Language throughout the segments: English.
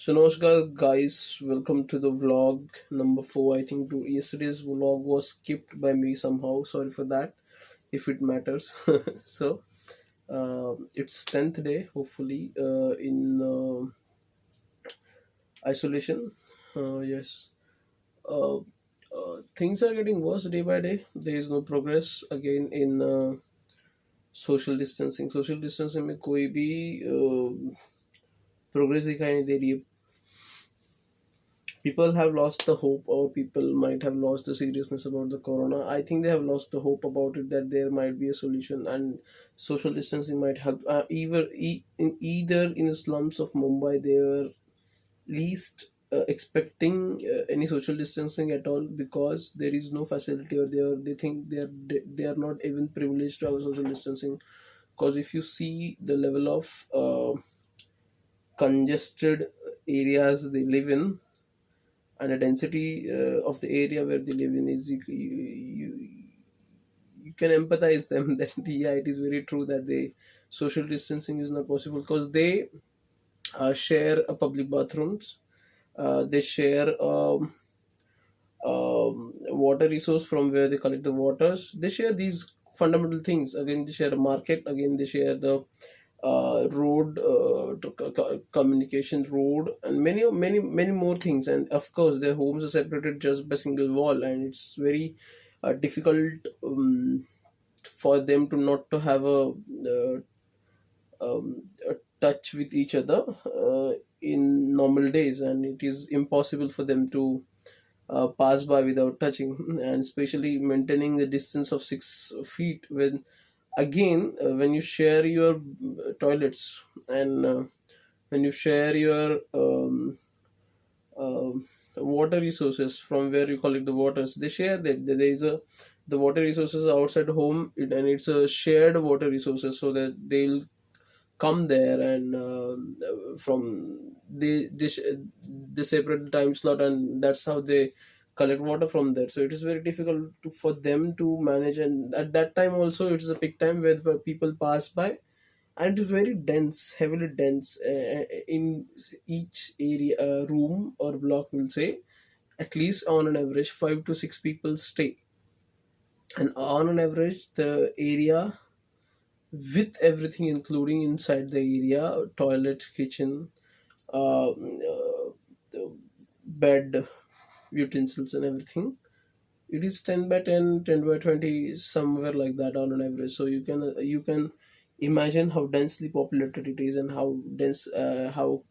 So namaskar guys, welcome to the vlog number 4. I think yesterday's vlog was skipped by me somehow. Sorry for that if it matters. So it's 10th day, hopefully in isolation. Yes. Uh, Things are getting worse day by day. There is no progress again in social distancing. Social distancing में कोई भी progress दिखाई नहीं दे रही है. People have lost the hope, or people might have lost the seriousness about the corona. I think they have lost the hope about it, that there might be a solution, and social distancing might help. Either in the slums of Mumbai, they are least expecting any social distancing at all, because there is no facility, or they think they are not even privileged to have social distancing. Because if you see the level of congested areas they live in, and the density of the area where they live in, is you can empathize them that yeah, it is very true that they social distancing is not possible, because they share public bathrooms. They share water resource from where they collect the waters. They share these fundamental things. Again, they share a market. Again, they share the road, communication road, and many more things. And of course, their homes are separated just by single wall, and it's very difficult for them to not to have a touch with each other in normal days, and it is impossible for them to pass by without touching, and especially maintaining the distance of 6 feet. When again, when you share your toilets, and when you share your water resources from where you collect the waters, they share that there is a the water resources are outside home, and it's a shared water resources, so that they'll come there, and from they separate the time slot, and that's how they collect water from there. So it is very difficult for them to manage, and at that time also it is a peak time where the people pass by, and it is very dense, heavily dense. In each area, room or block, will say, at least on an average 5 to 6 people stay, and on an average the area with everything including inside the area, toilets, kitchen, the bed, utensils and everything, it is 10 by 10, 10 by 20, somewhere like that on an average. So you can imagine how densely populated it is, and how dense, how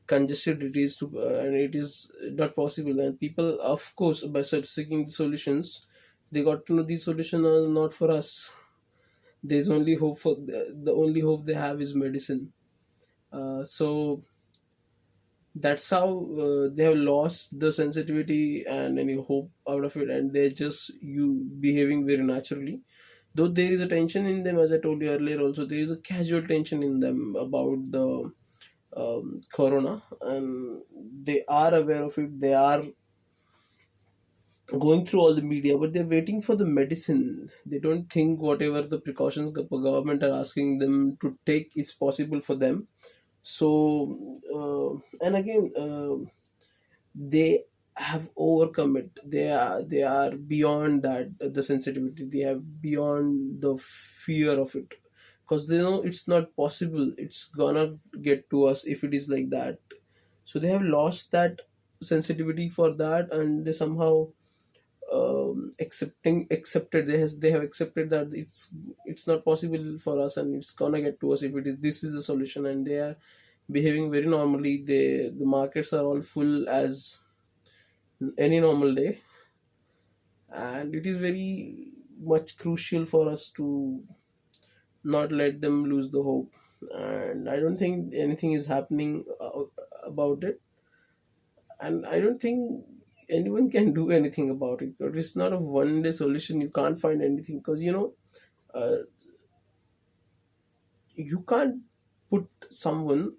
congested it is, to and it is not possible. And people, of course, by search seeking the solutions, they got to know these solutions are not for us. There's only hope for the only hope they have is medicine. So that's how they have lost the sensitivity and any hope out of it, and they're just you behaving very naturally. Though there is a tension in them, as I told you earlier, also there is a casual tension in them about the corona, and they are aware of it. They are going through all the media, but they're waiting for the medicine. They don't think whatever the precautions the government are asking them to take is possible for them. So and again, they have overcome it. They are beyond that, the sensitivity. They have beyond the fear of it, because they know it's not possible, it's gonna get to us if it is like that. So they have lost that sensitivity for that, and they somehow accepted, they have accepted that it's not possible for us, and it's gonna get to us if it is this is the solution, and they are behaving very normally. The markets are all full as any normal day, and it is very much crucial for us to not let them lose the hope. And I don't think anything is happening about it, and I don't think anyone can do anything about it, because it's not a one day solution. You can't find anything, because uh, you can't put someone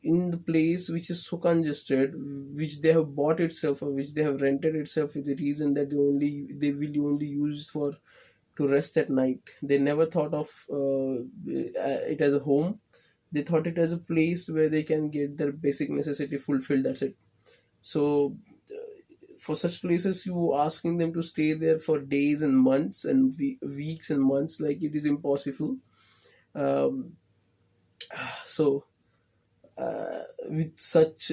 in the place which is so congested, which they have bought itself, or which they have rented itself, with the reason that they will only use for to rest at night. They never thought of it as a home. They thought it as a place where they can get their basic necessity fulfilled, that's it. So for such places, you asking them to stay there for days and months and weeks and months, like it is impossible. um, so with such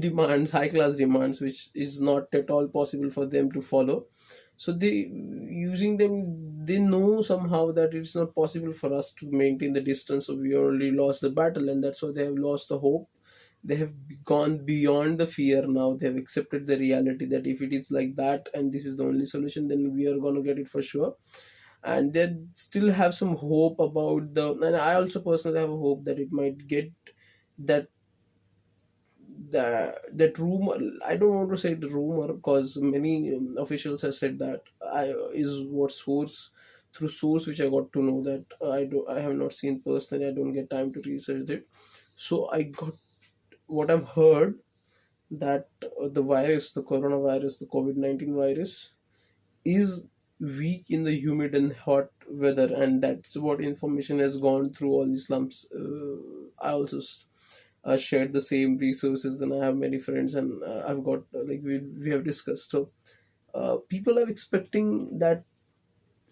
demands, high class demands, which is not at all possible for them to follow. So they using them, they know somehow that it's not possible for us to maintain the distance, so we already lost the battle, and that's why they have lost the hope. They have gone beyond the fear. Now they have accepted the reality that if it is like that and this is the only solution, then we are going to get it for sure. And they still have some hope about the, and I also personally have a hope that it might get that, that rumor. I don't want to say the rumor because many officials have said that. I is what source, through source which I got to know that, I have not seen personally, I don't get time to research it. So I got what I've heard, that the virus, the coronavirus, the COVID-19 virus, is weak in the humid and hot weather, and that's what information has gone through all these slumps. I also shared the same resources, and I have many friends, and I've got like we have discussed. So people are expecting that,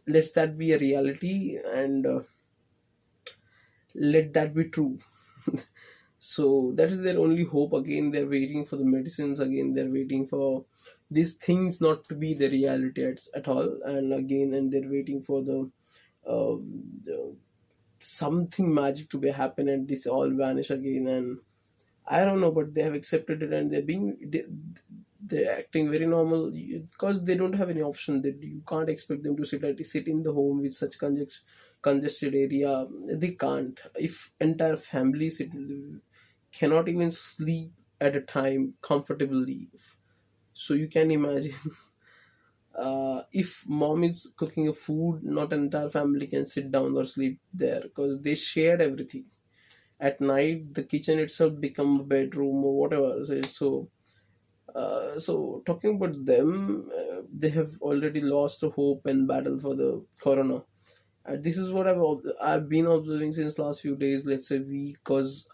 let that be a reality, and let that be true. So that is their only hope. Again, they're waiting for the medicines, again they're waiting for these things not to be the reality at all, and again, and they're waiting for the something magic to be happen, and this all vanish again. And I don't know, but they have accepted it, and they're acting very normal, because they don't have any option. That you can't expect them to sit in the home with such congested area. They can't. If entire family cannot even sleep at a time comfortably, so you can imagine. If mom is cooking a food, not an entire family can sit down or sleep there, because they shared everything. At night the kitchen itself become a bedroom or whatever. So talking about them, they have already lost the hope and battle for the corona. And this is what I've been observing since last few days, let's say week, because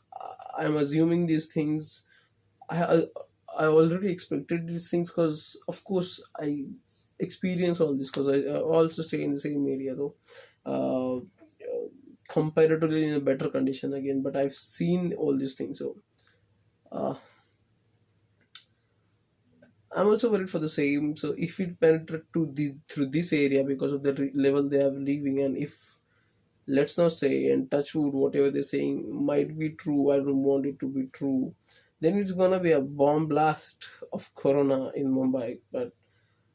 I'm assuming these things. I I already expected these things, because of course I experience all this, because I also stay in the same area though. Uh, Comparatively in a better condition again, but I've seen all these things. So uh, I'm also worried for the same. So if it penetrate to the through this area, because of the level they are living, and if, let's not say, and touch wood, whatever they're saying might be true, I don't want it to be true, then it's gonna be a bomb blast of corona in Mumbai. But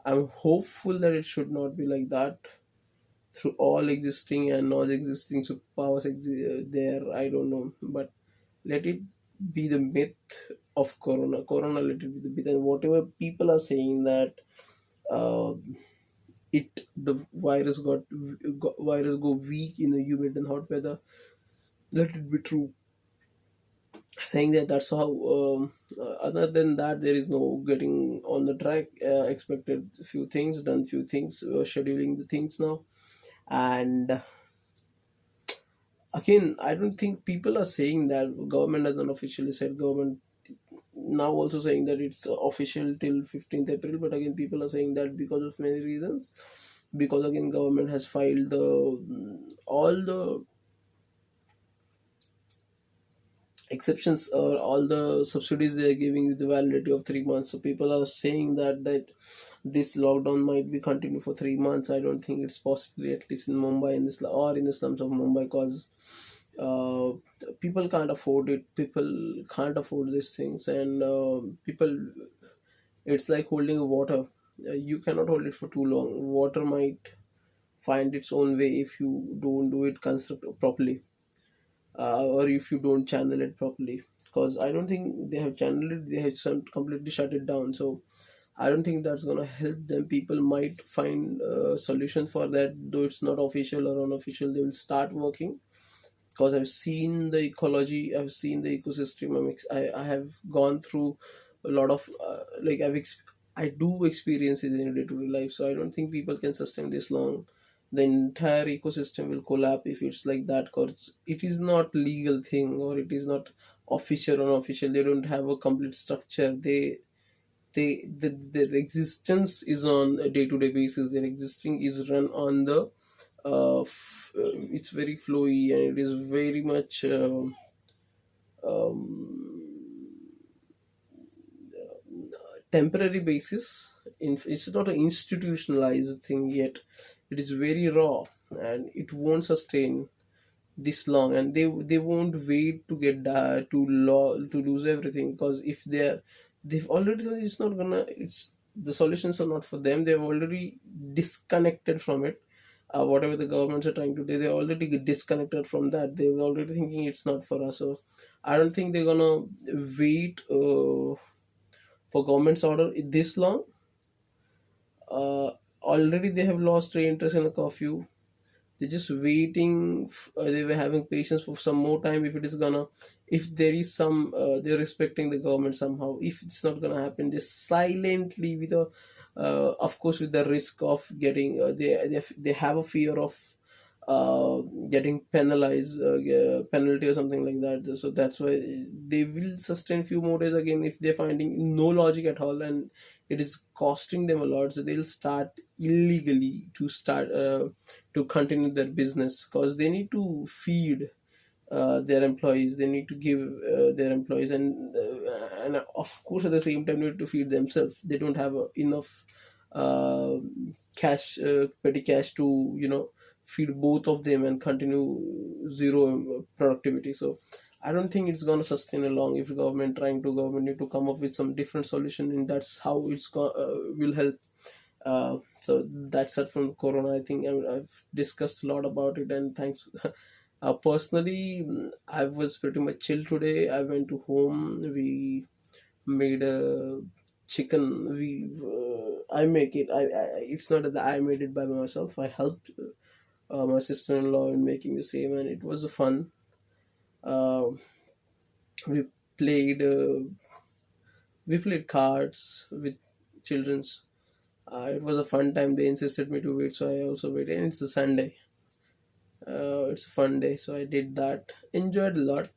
I'm hopeful that it should not be like that. Through all existing and non-existing superpowers there, I don't know, but let it be the myth of corona, let it be the myth. And whatever people are saying that uh, the virus go weak in the humid and hot weather, let it be true. Saying that, that's how. Other than that, there is no getting on the track. Expected few things, done few things, scheduling the things now. And again, I don't think people are saying that. Government hasn't officially said. Government now also saying that it's official till 15th April, but again people are saying that because of many reasons. Because again, government has filed the all the exceptions, or all the subsidies they are giving with the validity of 3 months. So people are saying that this lockdown might be continued for 3 months. I don't think it's possible, at least in Mumbai, or in the slums of Mumbai, because uh, people can't afford it. People can't afford these things, and people, it's like holding a water. You cannot hold it for too long. Water might find its own way if you don't do it construct properly, or if you don't channel it properly. Because I don't think they have channeled it. They have completely shut it down. So I don't think that's gonna help them. People might find a solution for that, though it's not official or unofficial. They will start working, because I've seen the ecology, I've seen the ecosystem. I have gone through a lot of I do experience it in day-to-day life. So I don't think people can sustain this long. the entire ecosystem will collapse if it's like that, because it is not legal thing, or it is not official or unofficial. They don't have a complete structure. Their existence is on a day-to-day basis. Their existing is run on the it's very flowy, and it is very much um, temporary basis. It's not an institutionalized thing yet. It is very raw, and it won't sustain this long, and they won't wait to get to lose everything, because if they've already, it's not gonna, it's the solutions are not for them. They've already disconnected from it. Whatever the governments are trying to do, they already get disconnected from that. They're already thinking it's not for us. So I don't think they're gonna wait for government's order this long. Already they have lost their interest in a curfew. They're just waiting. They were having patience for some more time. If it is gonna, if there is some, they're respecting the government somehow. If it's not gonna happen, just silently with a, of course, with the risk of getting, they have a fear of getting penalized, penalty or something like that. So that's why they will sustain few more days again. If they're finding no logic at all and it is costing them a lot, so they'll start illegally to continue their business, because they need to feed their employees. They need to give their employees, and of course at the same time need to feed themselves. They don't have enough uh, cash, petty cash to feed both of them and continue zero productivity. So I don't think it's going to sustain a long. If government need to come up with some different solution, and that's how will help. So that's it from Corona. I think I've discussed a lot about it, and thanks. Personally, I was pretty much chill today. I went to home. We made a chicken. I make it. It's not that I made it by myself. I helped my sister-in-law in making the same, and it was a fun. Uh, we played. We played cards with childrens. It was a fun time. They insisted me to wait, so I also waited. And it's a Sunday. It's a fun day, so I did that. Enjoyed a lot.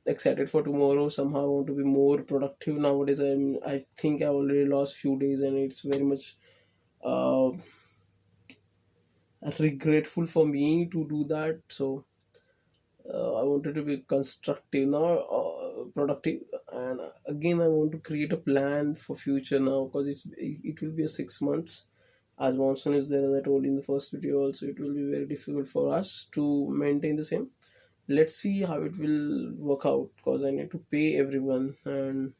Excited for tomorrow. Somehow I want to be more productive nowadays. I think I already lost few days, and it's very much uh, regretful for me to do that. So I wanted to be constructive now, productive, and again I want to create a plan for future now, because it will be a 6 months. As monsoon is there, as I told in the first video also, it will be very difficult for us to maintain the same. Let's see how it will work out, because I need to pay everyone, and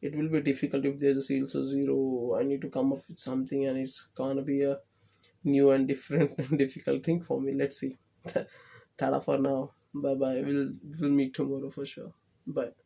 it will be difficult if there's a sales of zero. I need to come up with something, and it's gonna be a new and different and difficult thing for me. Let's see. Tada for now. Bye bye. We'll meet tomorrow for sure. Bye.